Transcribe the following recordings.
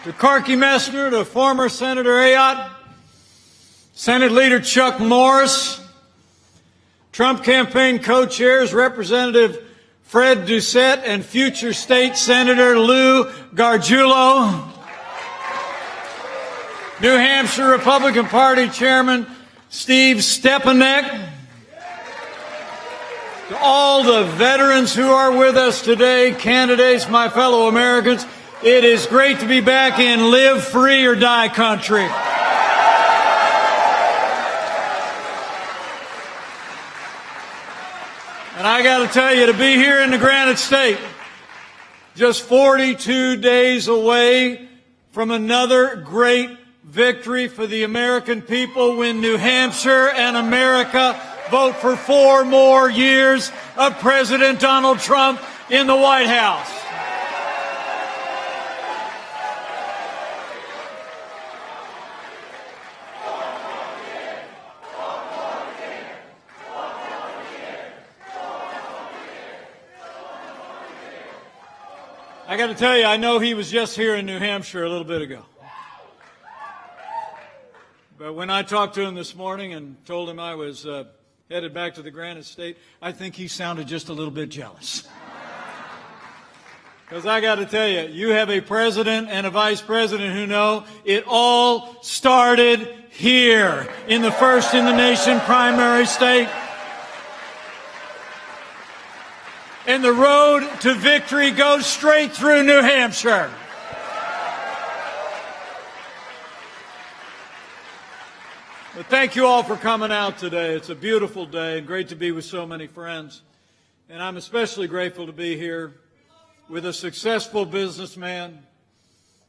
to Corky Messner, to former Senator Ayotte, Senate Leader Chuck Morris, Trump campaign co-chairs Representative Fred Doucette and future state Senator Lou Gargiulo, New Hampshire Republican Party Chairman Steve Stepanek, to all the veterans who are with us today, candidates, my fellow Americans, it is great to be back in live free or die country. And I got to tell you, to be here in the Granite State, just 42 days away from another great victory for the American people when New Hampshire and America vote for 4 more years of President Donald Trump in the White House. I got to tell you, I know he was just here in New Hampshire a little bit ago. But when I talked to him this morning and told him I was headed back to the Granite State, I think he sounded just a little bit jealous. Because I got to tell you, you have a president and a vice president who know it all started here in the first in the nation primary state. And the road to victory goes straight through New Hampshire. But thank you all for coming out today. It's a beautiful day and great to be with so many friends. And I'm especially grateful to be here with a successful businessman.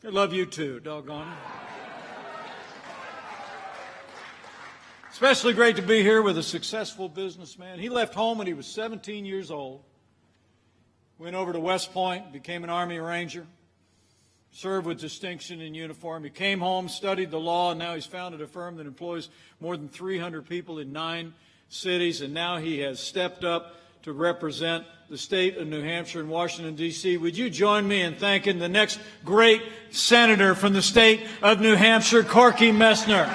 I love you too, doggone it. Especially great to be here with a successful businessman. He left home when he was 17 years old. Went over to West Point, became an Army Ranger, served with distinction in uniform. He came home, studied the law, and now he's founded a firm that employs more than 300 people in 9 cities. And now he has stepped up to represent the state of New Hampshire and Washington, D.C. Would you join me in thanking the next great senator from the state of New Hampshire, Corky Messner?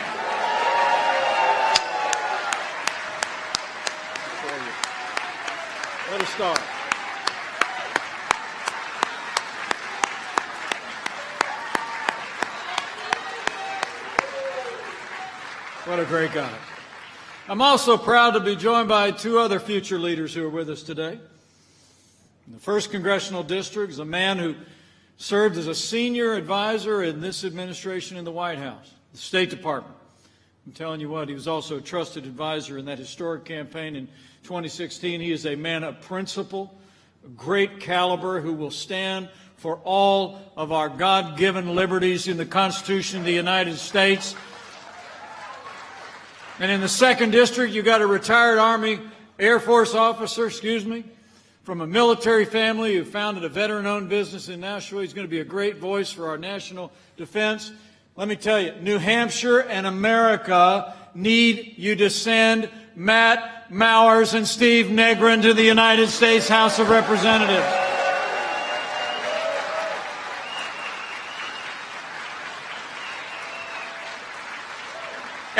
Let us start. What a great guy. I'm also proud to be joined by 2 other future leaders who are with us today. In the 1st Congressional District is a man who served as a senior advisor in this administration in the White House, the State Department. I'm telling you what, he was also a trusted advisor in that historic campaign in 2016. He is a man of principle, a great caliber who will stand for all of our God-given liberties in the Constitution of the United States. And in the 2nd District, you got a retired Army Air Force officer, from a military family who founded a veteran-owned business in Nashville. He's going to be a great voice for our national defense. Let me tell you, New Hampshire and America need you to send Matt Mowers and Steve Negrin to the United States House of Representatives.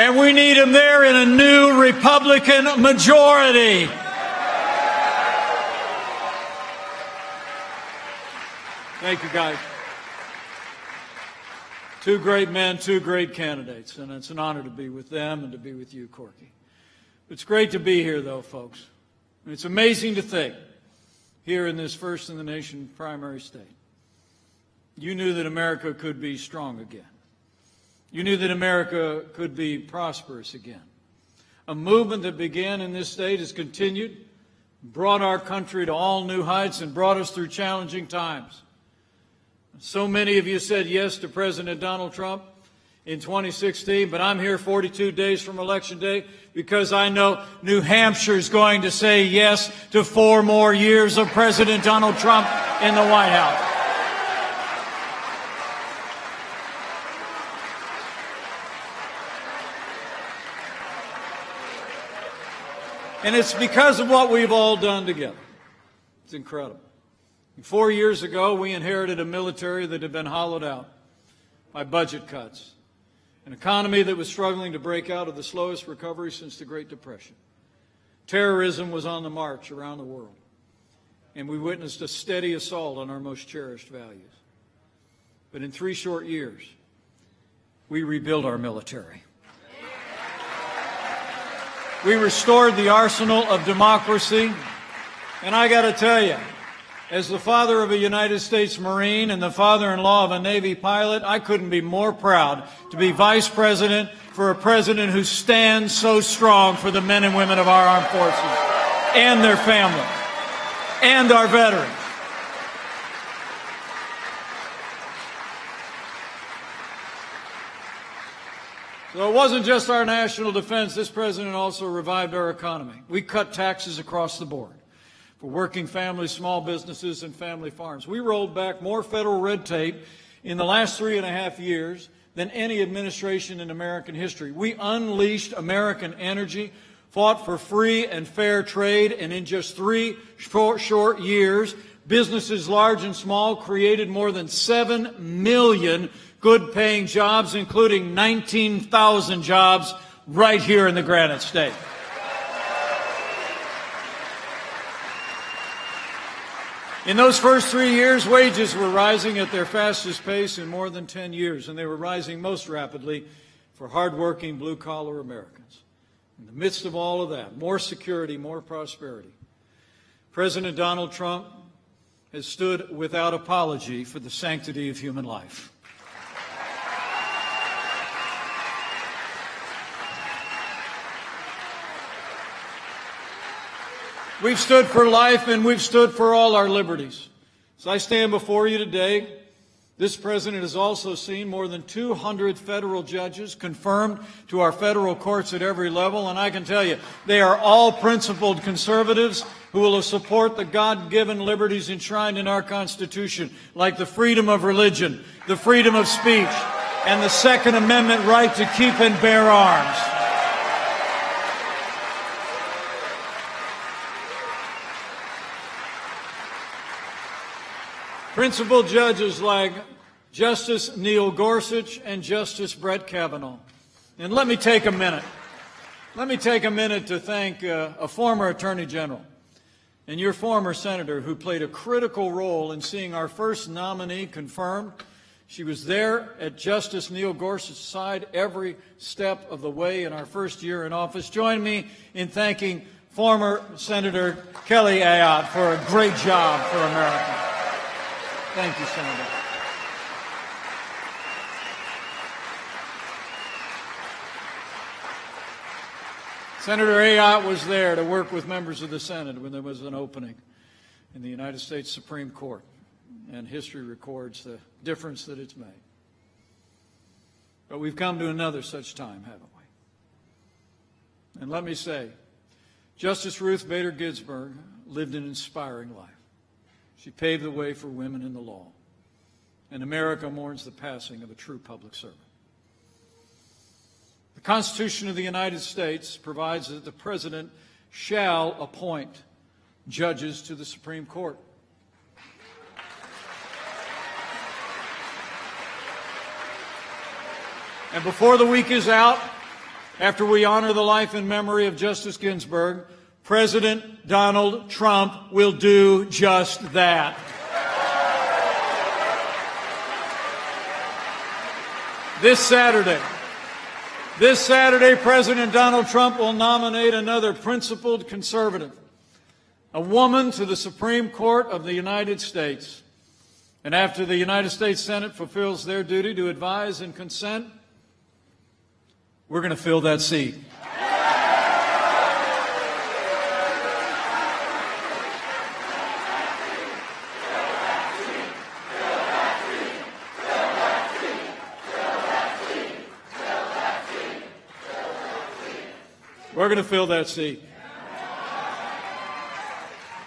And we need him there in a new Republican majority. Thank you, guys. 2 great men, 2 great candidates, and it's an honor to be with them and to be with you, Corky. It's great to be here, though, folks. It's amazing to think, here in this first in the nation primary state, you knew that America could be strong again. You knew that America could be prosperous again. A movement that began in this state has continued, brought our country to all new heights, and brought us through challenging times. So many of you said yes to President Donald Trump in 2016, but I'm here 42 days from Election Day because I know New Hampshire is going to say yes to 4 more years of President Donald Trump in the White House. And it's because of what we've all done together. It's incredible. 4 years ago, we inherited a military that had been hollowed out. by budget cuts, an economy that was struggling to break out of the slowest recovery since the Great Depression. Terrorism was on the march around the world, and we witnessed a steady assault on our most cherished values. But in 3 short years, we rebuilt our military. We restored the arsenal of democracy, and I got to tell you, as the father of a United States Marine and the father-in-law of a Navy pilot, I couldn't be more proud to be vice president for a president who stands so strong for the men and women of our armed forces and their families and our veterans. So it wasn't just our national defense. This president also revived our economy. We cut taxes across the board for working families, small businesses, and family farms. We rolled back more federal red tape in the last 3.5 years than any administration in American history. We unleashed American energy, fought for free and fair trade, and in just 3 short years, businesses large and small created more than 7 million good-paying jobs, including 19,000 jobs right here in the Granite State. In those first 3 years, wages were rising at their fastest pace in more than 10 years, and they were rising most rapidly for hardworking blue-collar Americans. In the midst of all of that, more security, more prosperity, President Donald Trump has stood without apology for the sanctity of human life. We've stood for life, and we've stood for all our liberties. As I stand before you today, this president has also seen more than 200 federal judges confirmed to our federal courts at every level, and I can tell you, they are all principled conservatives who will support the God-given liberties enshrined in our Constitution, like the freedom of religion, the freedom of speech, and the Second Amendment right to keep and bear arms. Principal judges like Justice Neil Gorsuch and Justice Brett Kavanaugh. And let me take a minute. Let me take a minute to thank a former Attorney General and your former Senator who played a critical role in seeing our first nominee confirmed. She was there at Justice Neil Gorsuch's side every step of the way in our first year in office. Join me in thanking former Senator Kelly Ayotte for a great job for America. Thank you, Senator. Senator Ayotte was there to work with members of the Senate when there was an opening in the United States Supreme Court, and history records the difference that it's made. But we've come to another such time, haven't we? And let me say, Justice Ruth Bader Ginsburg lived an inspiring life. She paved the way for women in the law, and America mourns the passing of a true public servant. The Constitution of the United States provides that the President shall appoint judges to the Supreme Court. And before the week is out, after we honor the life and memory of Justice Ginsburg, President Donald Trump will do just that. This Saturday, President Donald Trump will nominate another principled conservative, a woman, to the Supreme Court of the United States. And after the United States Senate fulfills their duty to advise and consent, we're going to fill that seat. We're going to fill that seat.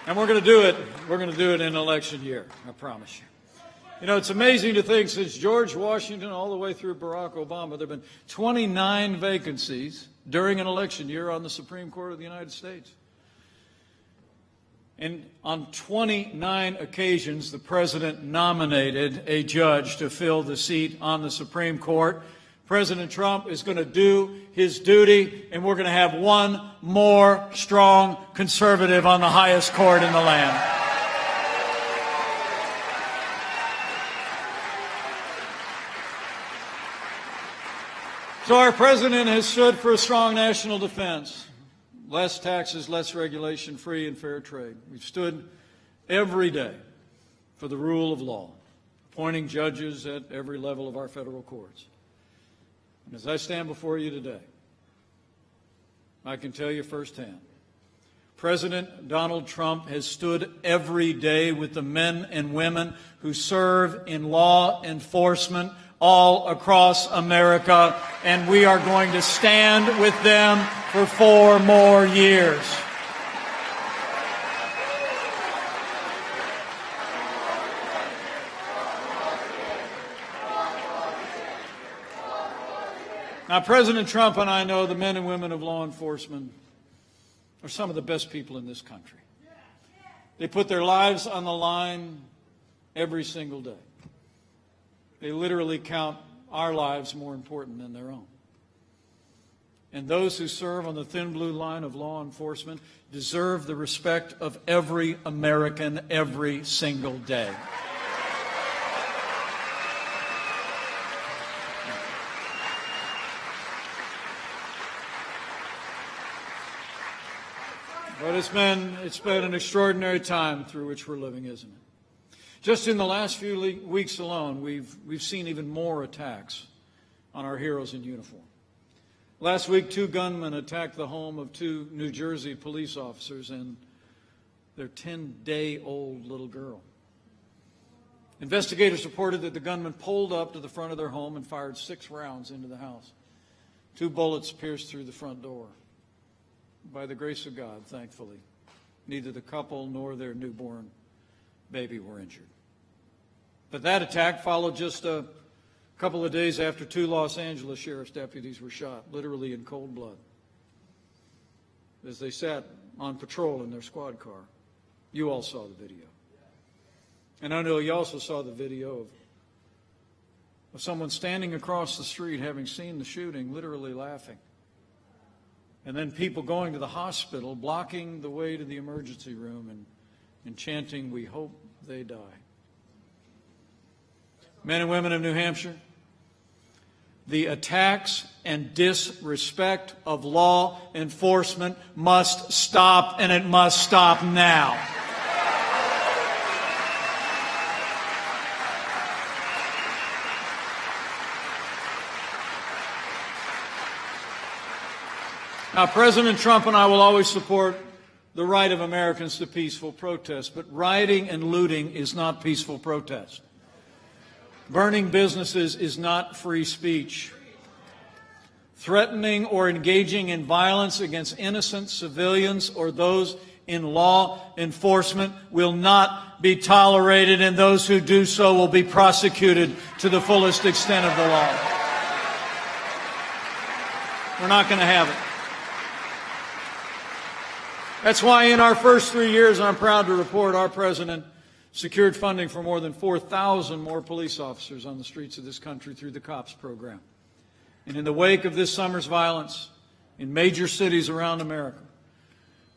And we're going to do it. We're going to do it in an election year, I promise you. You know, it's amazing to think since George Washington all the way through Barack Obama, there have been 29 vacancies during an election year on the Supreme Court of the United States. And on 29 occasions, the President nominated a judge to fill the seat on the Supreme Court. President Trump is going to do his duty, and we're going to have one more strong conservative on the highest court in the land. So our President has stood for a strong national defense. Less taxes, less regulation, free and fair trade. We've stood every day for the rule of law, appointing judges at every level of our federal courts. And as I stand before you today, I can tell you firsthand, President Donald Trump has stood every day with the men and women who serve in law enforcement all across America, and we are going to stand with them for 4 more years. Now, President Trump and I know the men and women of law enforcement are some of the best people in this country. They put their lives on the line every single day. They literally count our lives more important than their own. And those who serve on the thin blue line of law enforcement deserve the respect of every American every single day. But it's been an extraordinary time through which we're living, isn't it? Just in the last few weeks alone, we've seen even more attacks on our heroes in uniform. Last week, 2 gunmen attacked the home of 2 New Jersey police officers and their 10-day-old little girl. Investigators reported that the gunmen pulled up to the front of their home and fired 6 rounds into the house. 2 bullets pierced through the front door. By the grace of God, thankfully, neither the couple nor their newborn baby were injured. But that attack followed just a couple of days after 2 Los Angeles sheriff's deputies were shot, literally in cold blood, as they sat on patrol in their squad car. You all saw the video. And I know you also saw the video of someone standing across the street, having seen the shooting, literally laughing. And then people going to the hospital, blocking the way to the emergency room and chanting, "We hope they die." Men and women of New Hampshire, the attacks and disrespect of law enforcement must stop, and it must stop now. Now, President Trump and I will always support the right of Americans to peaceful protest, but rioting and looting is not peaceful protest. Burning businesses is not free speech. Threatening or engaging in violence against innocent civilians or those in law enforcement will not be tolerated, and those who do so will be prosecuted to the fullest extent of the law. We're not going to have it. That's why in our first 3 years, I'm proud to report, our President secured funding for more than 4,000 more police officers on the streets of this country through the COPS program. And in the wake of this summer's violence in major cities around America,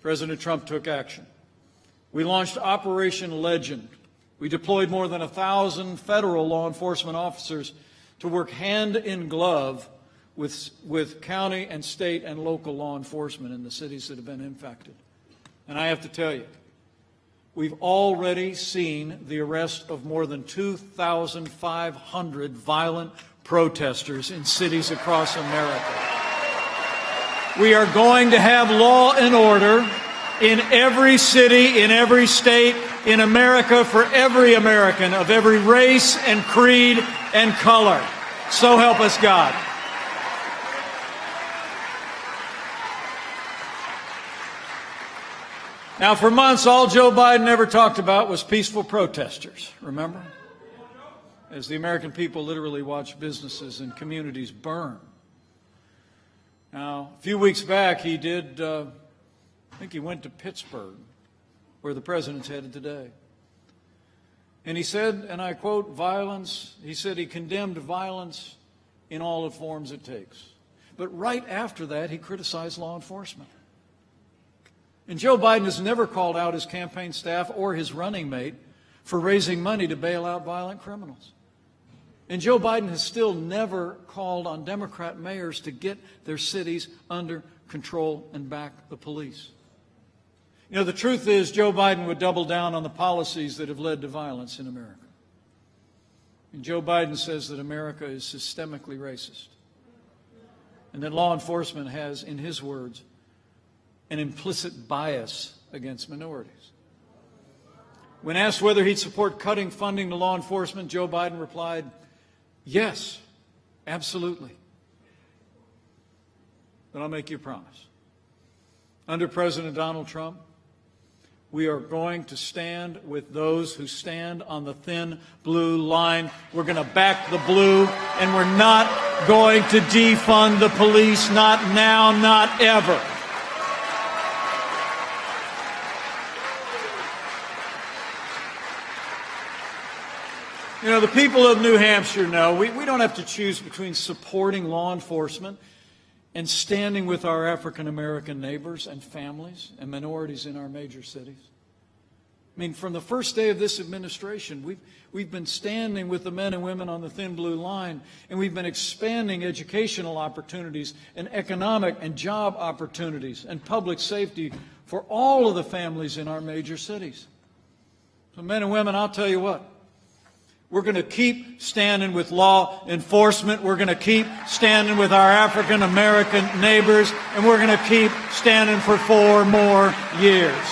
President Trump took action. We launched Operation Legend. We deployed more than 1,000 federal law enforcement officers to work hand in glove with county and state and local law enforcement in the cities that have been infected. And I have to tell you, we've already seen the arrest of more than 2,500 violent protesters in cities across America. We are going to have law and order in every city, in every state, in America for every American of every race and creed and color. So help us God. Now, for months, all Joe Biden ever talked about was peaceful protesters, remember? As the American people literally watched businesses and communities burn. Now, a few weeks back, he did, I think he went to Pittsburgh, where the president's headed today. And he said, and I quote, violence, he said he condemned violence in all the forms it takes. But right after that, he criticized law enforcement. And Joe Biden has never called out his campaign staff or his running mate for raising money to bail out violent criminals. And Joe Biden has still never called on Democrat mayors to get their cities under control and back the police. You know, the truth is Joe Biden would double down on the policies that have led to violence in America. And Joe Biden says that America is systemically racist and that law enforcement has, in his words, an implicit bias against minorities. When asked whether he'd support cutting funding to law enforcement, Joe Biden replied, yes, absolutely. But I'll make you a promise. Under President Donald Trump, we are going to stand with those who stand on the thin blue line. We're going to back the blue, and we're not going to defund the police, not now, not ever. You know, the people of New Hampshire know we don't have to choose between supporting law enforcement and standing with our African-American neighbors and families and minorities in our major cities. I mean, from the first day of this administration, we've been standing with the men and women on the thin blue line, and we've been expanding educational opportunities and economic and job opportunities and public safety for all of the families in our major cities. So men and women, I'll tell you what. We're going to keep standing with law enforcement. We're going to keep standing with our African-American neighbors. And we're going to keep standing for 4 more years.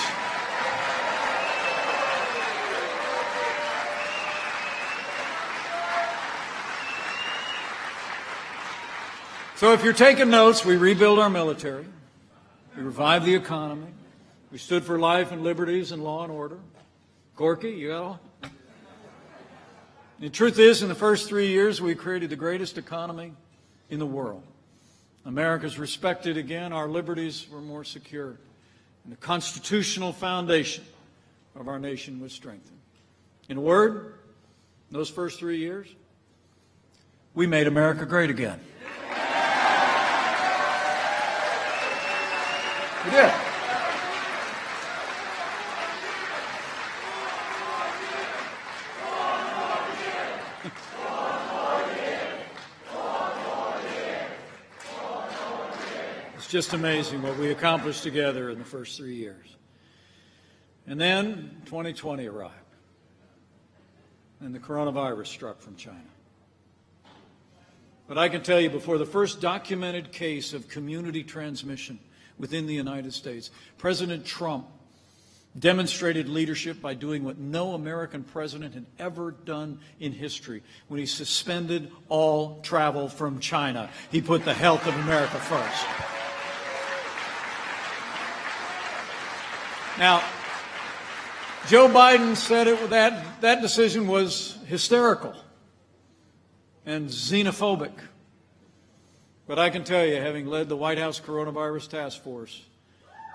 So if you're taking notes, we rebuild our military. We revived the economy. We stood for life and liberties and law and order. Corky, you got all? The truth is, in the first 3 years, we created the greatest economy in the world. America's respected again. Our liberties were more secure. And the constitutional foundation of our nation was strengthened. In a word, in those first 3 years, we made America great again. We did. Just amazing what we accomplished together in the first 3 years. And then 2020 arrived, and the coronavirus struck from China. But I can tell you, before the first documented case of community transmission within the United States, President Trump demonstrated leadership by doing what no American president had ever done in history when he suspended all travel from China. He put the health of America first. Now, Joe Biden said that decision was hysterical and xenophobic. But I can tell you, having led the White House Coronavirus Task Force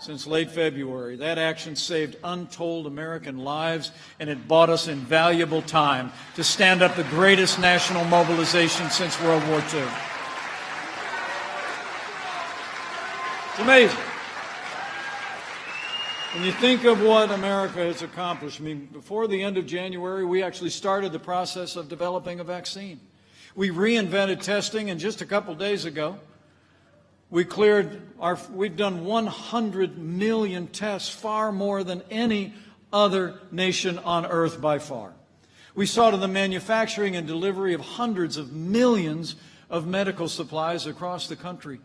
since late February, that action saved untold American lives, and it bought us invaluable time to stand up the greatest national mobilization since World War II. It's amazing. When you think of what America has accomplished, I mean, before the end of January, we actually started the process of developing a vaccine. We reinvented testing, and just a couple days ago, we've done 100 million tests, far more than any other nation on earth by far. We saw to the manufacturing and delivery of hundreds of millions of medical supplies across the country.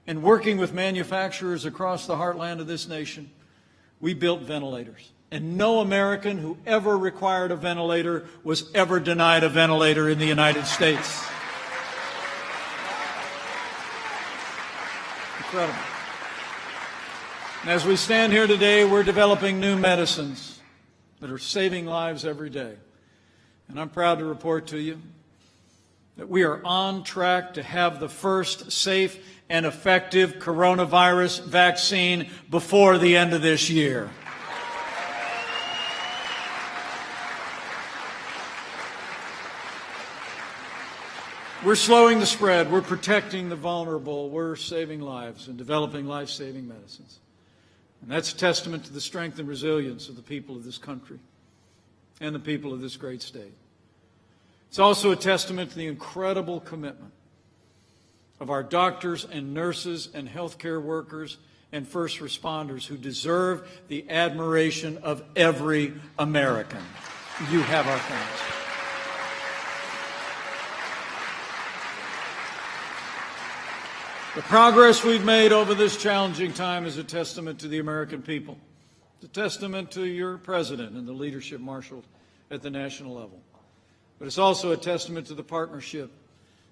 And working with manufacturers across the heartland of this nation, we built ventilators. And no American who ever required a ventilator was ever denied a ventilator in the United States. Incredible. And as we stand here today, we're developing new medicines that are saving lives every day. And I'm proud to report to you that we are on track to have the first safe and effective coronavirus vaccine before the end of this year. We're slowing the spread. We're protecting the vulnerable. We're saving lives and developing life-saving medicines. And that's a testament to the strength and resilience of the people of this country and the people of this great state. It's also a testament to the incredible commitment of our doctors and nurses and healthcare workers and first responders who deserve the admiration of every American. You have our thanks. The progress we've made over this challenging time is a testament to the American people. It's a testament to your president and the leadership marshaled at the national level. But it's also a testament to the partnership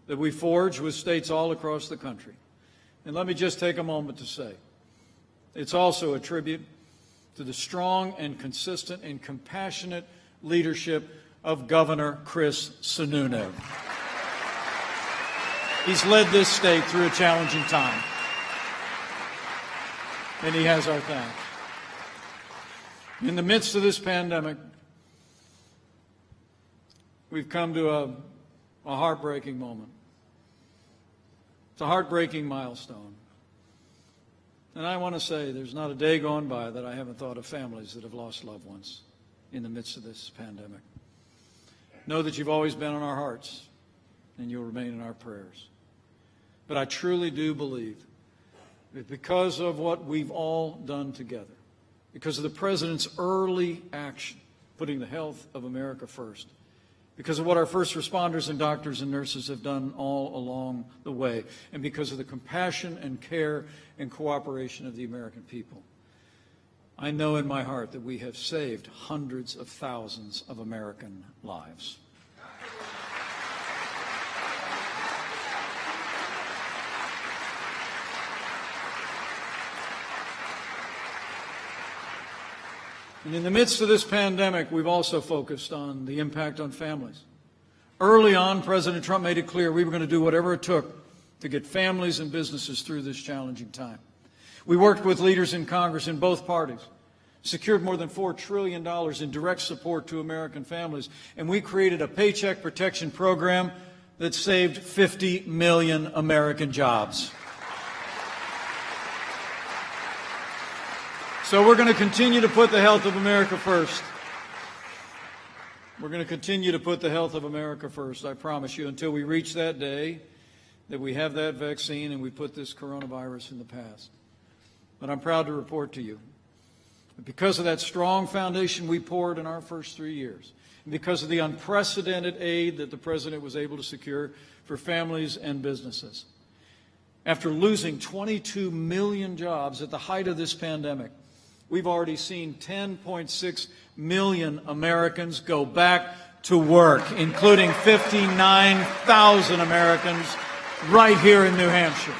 that we forge with states all across the country. And let me just take a moment to say, it's also a tribute to the strong and consistent and compassionate leadership of Governor Chris Sununu. He's led this state through a challenging time, and he has our thanks. In the midst of this pandemic, we've come to a heartbreaking moment. It's a heartbreaking milestone. And I want to say there's not a day gone by that I haven't thought of families that have lost loved ones in the midst of this pandemic. Know that you've always been on our hearts, and you'll remain in our prayers. But I truly do believe that because of what we've all done together, because of the President's early action, putting the health of America first, because of what our first responders and doctors and nurses have done all along the way, and because of the compassion and care and cooperation of the American people, I know in my heart that we have saved hundreds of thousands of American lives. And in the midst of this pandemic, we've also focused on the impact on families. Early on, President Trump made it clear we were going to do whatever it took to get families and businesses through this challenging time. We worked with leaders in Congress in both parties, secured more than $4 trillion in direct support to American families, and we created a paycheck protection program that saved 50 million American jobs. So we're going to continue to put the health of America first. We're going to continue to put the health of America first, I promise you, until we reach that day that we have that vaccine and we put this coronavirus in the past. But I'm proud to report to you that because of that strong foundation we poured in our first 3 years, and because of the unprecedented aid that the President was able to secure for families and businesses, after losing 22 million jobs at the height of this pandemic, we've already seen 10.6 million Americans go back to work, including 59,000 Americans right here in New Hampshire.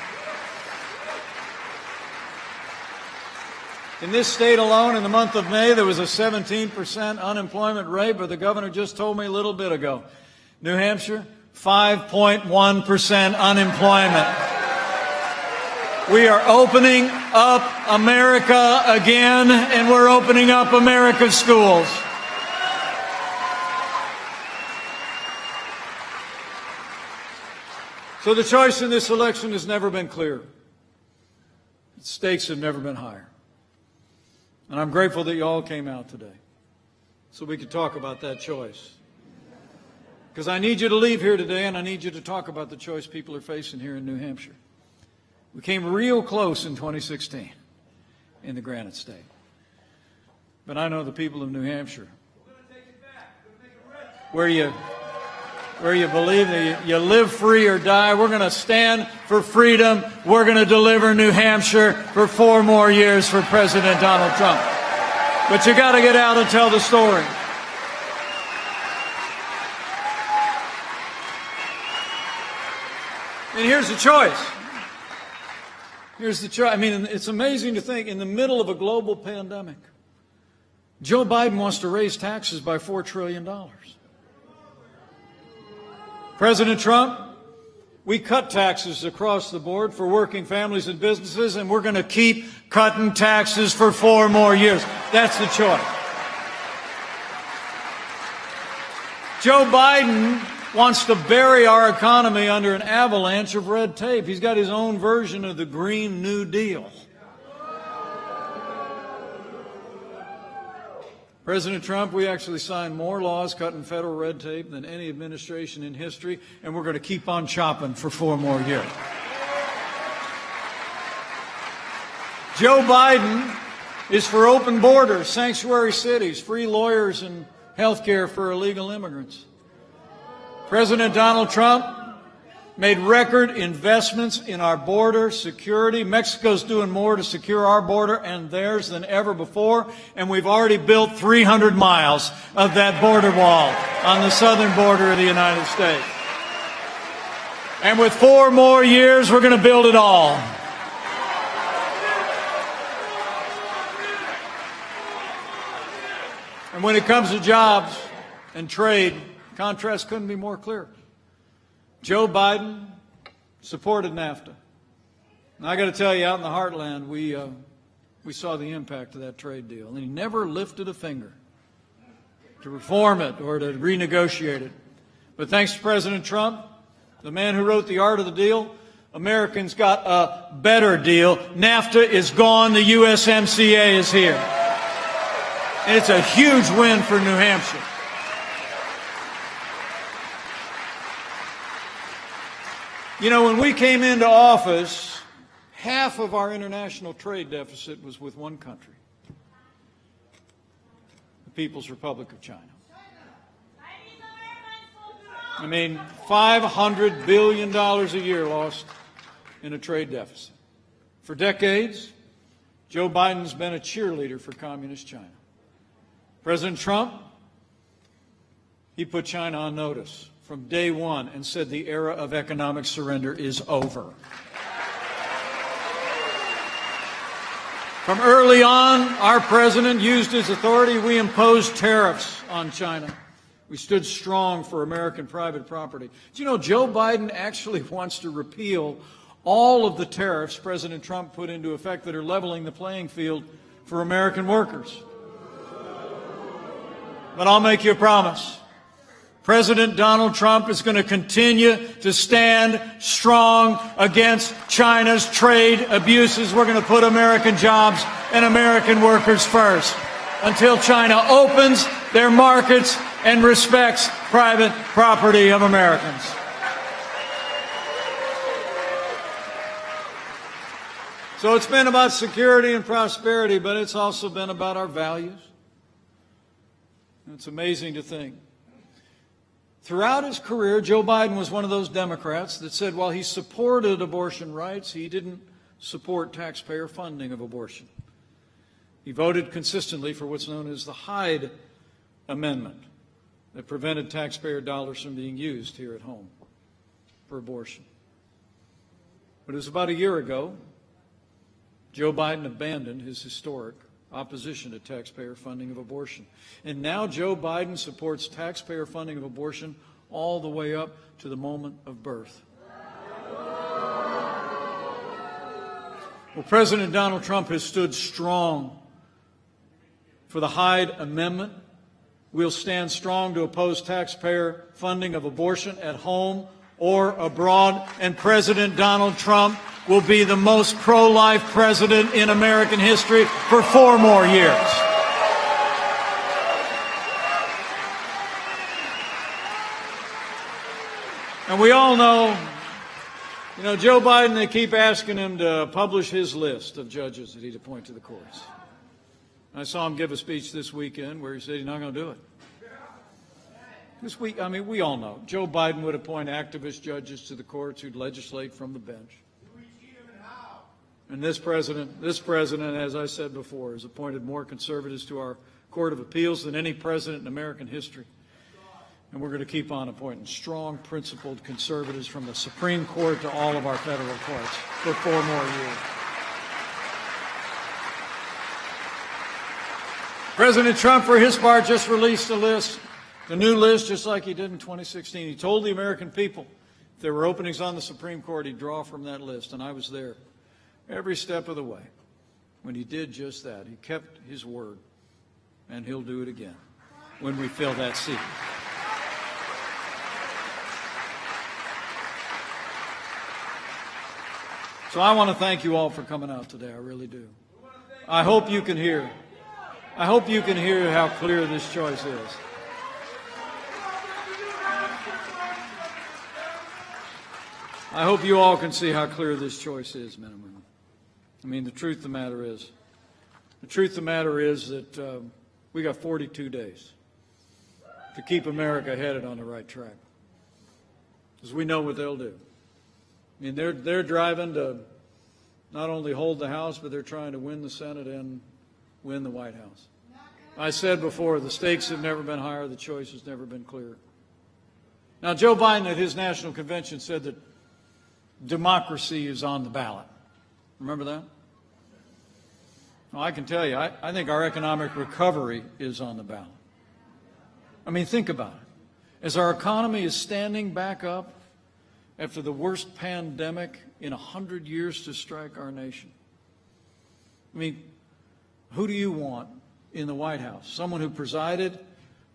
In this state alone, in the month of May, there was a 17% unemployment rate, but the governor just told me a little bit ago, New Hampshire, 5.1% unemployment. We are opening up America again, and we're opening up America's schools. So the choice in this election has never been clearer. The stakes have never been higher. And I'm grateful that you all came out today so we could talk about that choice. Because I need you to leave here today, and I need you to talk about the choice people are facing here in New Hampshire. We came real close in 2016 in the Granite State. But I know the people of New Hampshire, where you believe that you live free or die, we're going to stand for freedom. We're going to deliver New Hampshire for 4 more years for President Donald Trump. But you got to get out and tell the story. And here's the choice. Here's the choice. I mean, it's amazing to think in the middle of a global pandemic, Joe Biden wants to raise taxes by $4 trillion. President Trump, we cut taxes across the board for working families and businesses, and we're going to keep cutting taxes for 4 more years. That's the choice. Joe Biden wants to bury our economy under an avalanche of red tape. He's got his own version of the Green New Deal. President Trump, we actually signed more laws cutting federal red tape than any administration in history, and we're going to keep on chopping for 4 more years. Joe Biden is for open borders, sanctuary cities, free lawyers, and health care for illegal immigrants. President Donald Trump made record investments in our border security. Mexico's doing more to secure our border and theirs than ever before, and we've already built 300 miles of that border wall on the southern border of the United States. And with 4 more years, we're going to build it all. And when it comes to jobs and trade, contrast couldn't be more clear. Joe Biden supported NAFTA. And I got to tell you, out in the heartland, we saw the impact of that trade deal. And he never lifted a finger to reform it or to renegotiate it. But thanks to President Trump, the man who wrote the art of the deal, Americans got a better deal. NAFTA is gone. The USMCA is here. And it's a huge win for New Hampshire. You know, when we came into office, half of our international trade deficit was with one country, the People's Republic of China. I mean, $500 billion a year lost in a trade deficit. For decades, Joe Biden's been a cheerleader for communist China. President Trump, he put China on notice from day one and said the era of economic surrender is over. From early on, our president used his authority. We imposed tariffs on China. We stood strong for American private property. Do you know Joe Biden actually wants to repeal all of the tariffs President Trump put into effect that are leveling the playing field for American workers? But I'll make you a promise. President Donald Trump is going to continue to stand strong against China's trade abuses. We're going to put American jobs and American workers first until China opens their markets and respects private property of Americans. So it's been about security and prosperity, but it's also been about our values. It's amazing to think. Throughout his career, Joe Biden was one of those Democrats that said while he supported abortion rights, he didn't support taxpayer funding of abortion. He voted consistently for what's known as the Hyde Amendment that prevented taxpayer dollars from being used here at home for abortion. But it was about a year ago, Joe Biden abandoned his historic opposition to taxpayer funding of abortion. And now Joe Biden supports taxpayer funding of abortion all the way up to the moment of birth. Well, President Donald Trump has stood strong for the Hyde Amendment. We'll stand strong to oppose taxpayer funding of abortion at home or abroad. And President Donald Trump will be the most pro-life president in American history for 4 more years. And we all know, Joe Biden, they keep asking him to publish his list of judges that he'd appoint to the courts. I saw him give a speech this weekend where he said he's not going to do it. This week, we all know, Joe Biden would appoint activist judges to the courts who'd legislate from the bench. And this president, as I said before, has appointed more conservatives to our Court of Appeals than any president in American history. And we're going to keep on appointing strong, principled conservatives from the Supreme Court to all of our federal courts for 4 more years. President Trump, for his part, just released a list, a new list, just like he did in 2016. He told the American people if there were openings on the Supreme Court, he'd draw from that list, and I was there every step of the way when he did just that. He kept his word, and he'll do it again when we fill that seat. So I want to thank you all for coming out today. I really do. I hope you can hear. I hope you can hear how clear this choice is. I hope you all can see how clear this choice is, men and women. I mean, the truth of the matter is that we got 42 days to keep America headed on the right track, because we know what they'll do. I mean, they're driving to not only hold the House, but they're trying to win the Senate and win the White House. I said before, the stakes have never been higher, the choice has never been clearer. Now, Joe Biden at his national convention said that democracy is on the ballot. Remember that? Well, I can tell you, I think our economic recovery is on the ballot. I mean, think about it. As our economy is standing back up after the worst pandemic in 100 years to strike our nation, I mean, who do you want in the White House? Someone who presided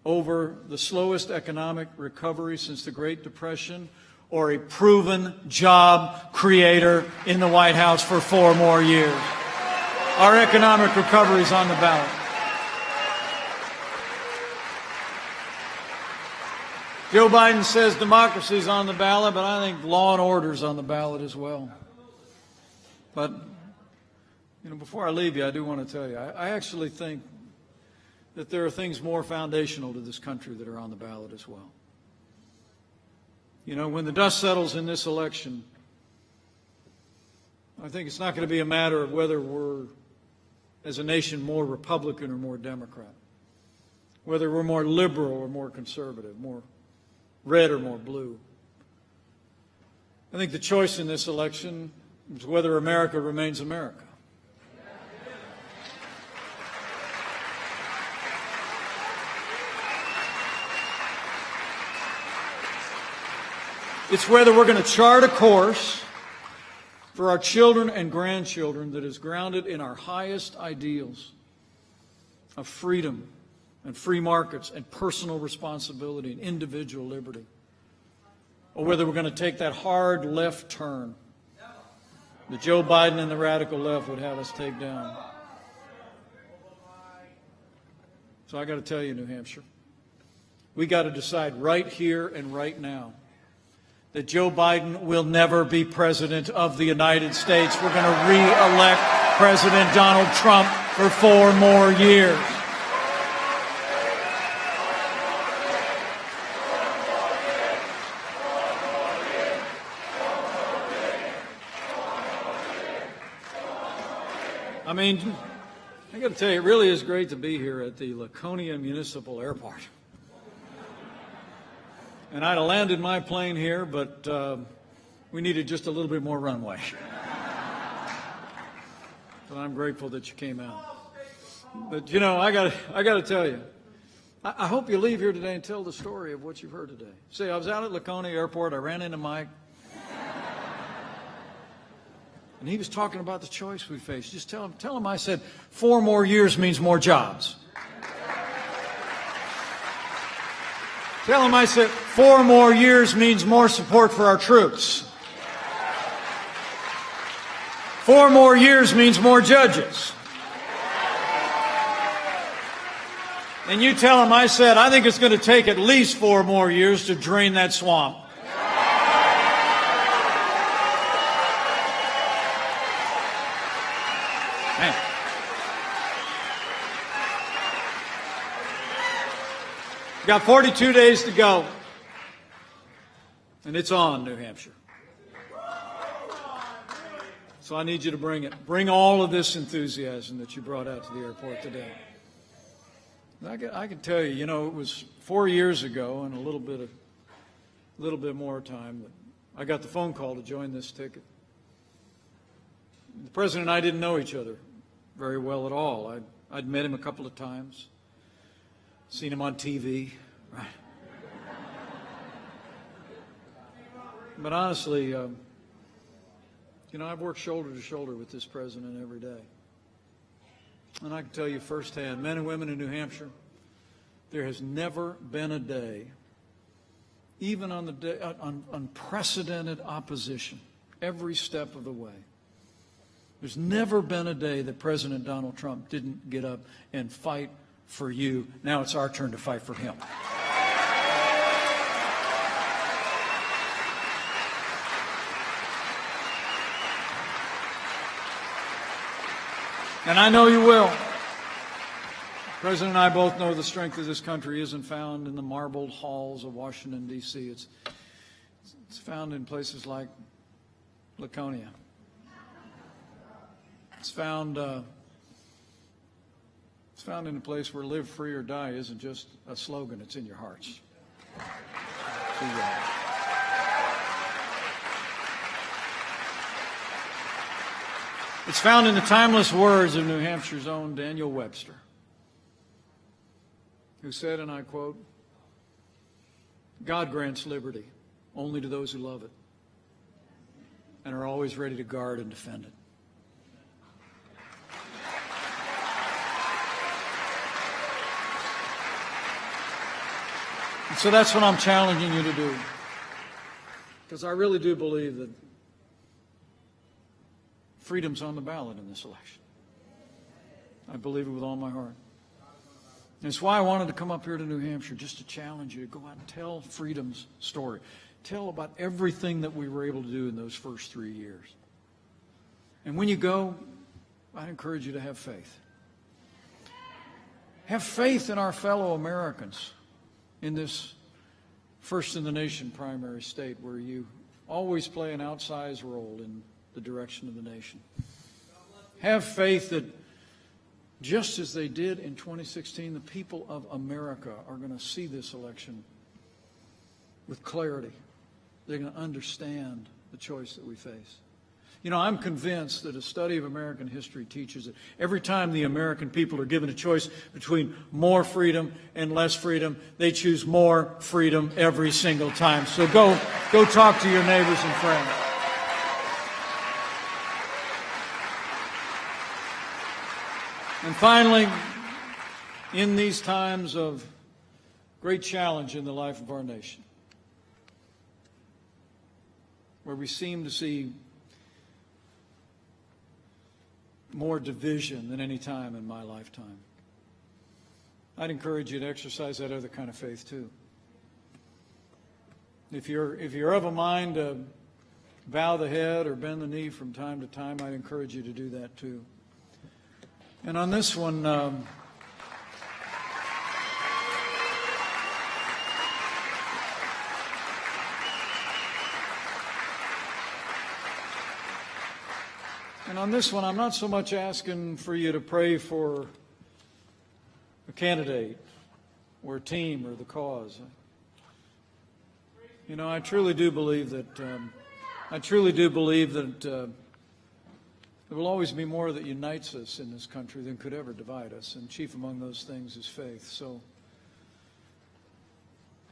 over the slowest economic recovery since the Great Depression, or a proven job creator in the White House for 4 more years? Our economic recovery is on the ballot. Joe Biden says democracy is on the ballot, but I think law and order is on the ballot as well. But, before I leave you, I do want to tell you, I actually think that there are things more foundational to this country that are on the ballot as well. When the dust settles in this election, I think it's not going to be a matter of whether we're, as a nation, more Republican or more Democrat, whether we're more liberal or more conservative, more red or more blue. I think the choice in this election is whether America remains America. It's whether we're going to chart a course for our children and grandchildren that is grounded in our highest ideals of freedom and free markets and personal responsibility and individual liberty, or whether we're going to take that hard left turn that Joe Biden and the radical left would have us take down. So I got to tell you, New Hampshire, we got to decide right here and right now that Joe Biden will never be president of the United States. We're going to re-elect President Donald Trump for 4 more years. I mean, I got to tell you, it really is great to be here at the Laconia Municipal Airport. And I'd have landed my plane here, but we needed just a little bit more runway. But I'm grateful that you came out. But I got to tell you, I hope you leave here today and tell the story of what you've heard today. See, I was out at Laconia Airport. I ran into Mike. And he was talking about the choice we face. Just tell him I said 4 more years means more jobs. Tell him I said 4 more years means more support for our troops. 4 more years means more judges. And you tell him I said I think it's going to take at least 4 more years to drain that swamp. Man. Got 42 days to go, and it's on, New Hampshire. So I need you to bring it. Bring all of this enthusiasm that you brought out to the airport today. I can tell you, it was 4 years ago and a little bit more time that I got the phone call to join this ticket. The president and I didn't know each other very well at all. I'd met him a couple of times, seen him on TV, right? But honestly, I've worked shoulder to shoulder with this president every day. And I can tell you firsthand, men and women in New Hampshire, there has never been a day, even on the day, unprecedented opposition, every step of the way, There's never been a day that President Donald Trump didn't get up and fight for you. Now it's our turn to fight for him. And I know you will. The President and I both know the strength of this country isn't found in the marbled halls of Washington, D.C. It's found in places like Laconia. It's found in a place where live free or die isn't just a slogan, it's in your hearts. It's found in the timeless words of New Hampshire's own Daniel Webster, who said, and I quote, "God grants liberty only to those who love it and are always ready to guard and defend it." And so that's what I'm challenging you to do, because I really do believe that freedom's on the ballot in this election. I believe it with all my heart. And it's why I wanted to come up here to New Hampshire, just to challenge you to go out and tell freedom's story. Tell about everything that we were able to do in those first 3 years. And when you go, I encourage you to have faith. Have faith in our fellow Americans in this first in the nation primary state where you always play an outsized role in the direction of the nation. Have faith that just as they did in 2016, the people of America are going to see this election with clarity. They're going to understand the choice that we face. You know, I'm convinced that a study of American history teaches that every time the American people are given a choice between more freedom and less freedom, they choose more freedom every single time. So go talk to your neighbors and friends. And finally, in these times of great challenge in the life of our nation, where we seem to see more division than any time in my lifetime, I'd encourage you to exercise that other kind of faith too. If you're of a mind to bow the head or bend the knee from time to time, I'd encourage you to do that too. And on this one, I'm not so much asking for you to pray for a candidate or a team or the cause. You know, I truly do believe that there will always be more that unites us in this country than could ever divide us, and chief among those things is faith. So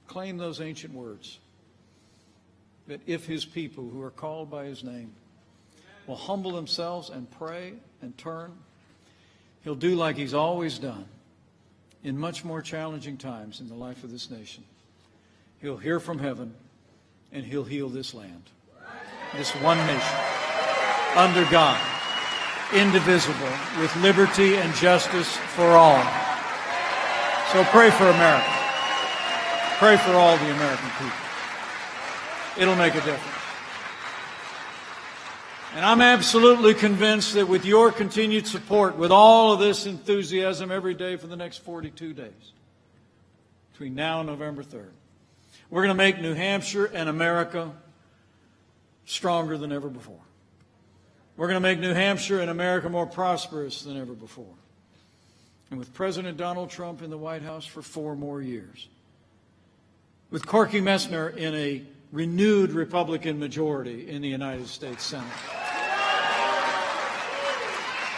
claim those ancient words, that if his people who are called by his name will humble themselves and pray and turn, he'll do like he's always done in much more challenging times in the life of this nation. He'll hear from heaven and he'll heal this land, this one nation, under God, indivisible, with liberty and justice for all. So pray for America. Pray for all the American people. It'll make a difference. And I'm absolutely convinced that with your continued support, with all of this enthusiasm every day for the next 42 days, between now and November 3rd, we're going to make New Hampshire and America stronger than ever before. We're going to make New Hampshire and America more prosperous than ever before. And with President Donald Trump in the White House for 4 more years, with Corky Messner in a renewed Republican majority in the United States Senate,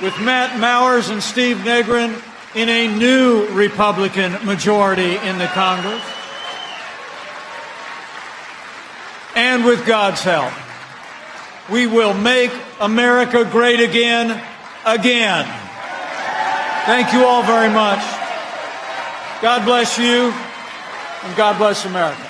with Matt Mowers and Steve Negrin in a new Republican majority in the Congress, and with God's help, we will make America great again, again. Thank you all very much. God bless you, and God bless America.